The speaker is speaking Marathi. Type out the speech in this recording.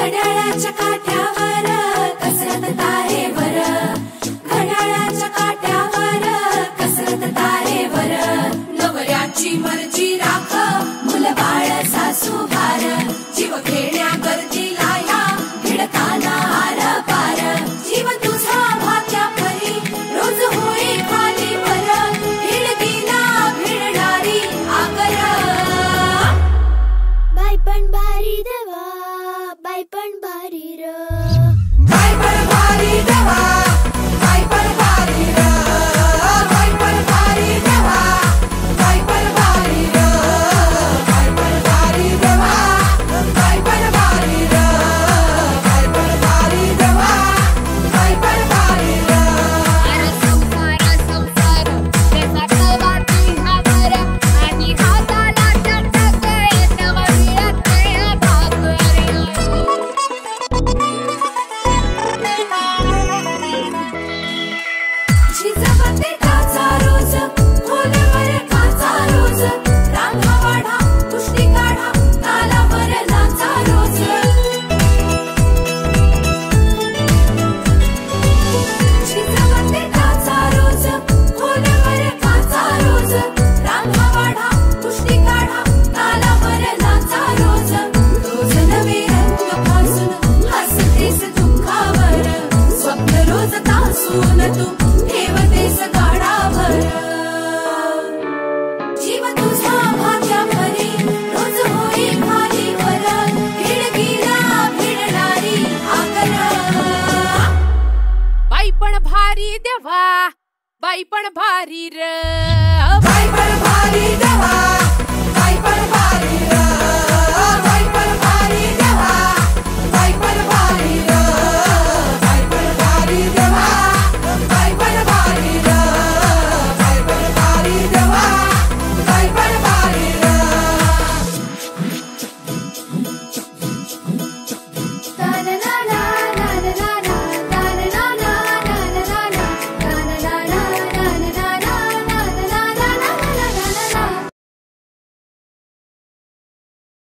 घड्याळाच्या काठ्यावर कसरत तारेवर, घड्याळाच्या काठ्यावर कसरत तारेवर, नवऱ्याची मर्जी राख मुलबाळ सासू भार, जीव घेण्या गर्दीला या भिडताना आर पार, जीव तुझा भात्या परी रोज होई खाली वर, हिडकीला भिडणारी आगर. बाई पण भारी देवा, बाई पण भारी र, बाई पण भारी देवा, बाई पण भारी र, बाई पण भारी देवा, बाई पण भारी र, बाई पण भारी देवा, बाई पण भारी र, बाई पण भारी देवा, बाई पण भारी र. अरे संसार संसार त्याचा तवा तुझ्यावर आणि हाताला चटक येतं मिळत नाही भाकर. झिजवते काचा रोज खोलवर काचा रोज, रांगा वाढा कुस्ती काढा तालावर नाचा रोज. झिजवते काचा रोज खोलवर काचा रोज, रांगा वाढा कुस्ती काढा तालावर नाचा रोज. रोज नवे रंग फासून हसतेस दुःखावर, स्वप्न रोज तासून तू ठेवतेस गाडावर, जीव तुझा भात्या परी रोज होई खाली वर, हिडकीला भिडणारी आगर. बाई पण भारी देवा, बाई पण भारी र, बाई पण भारी देवा,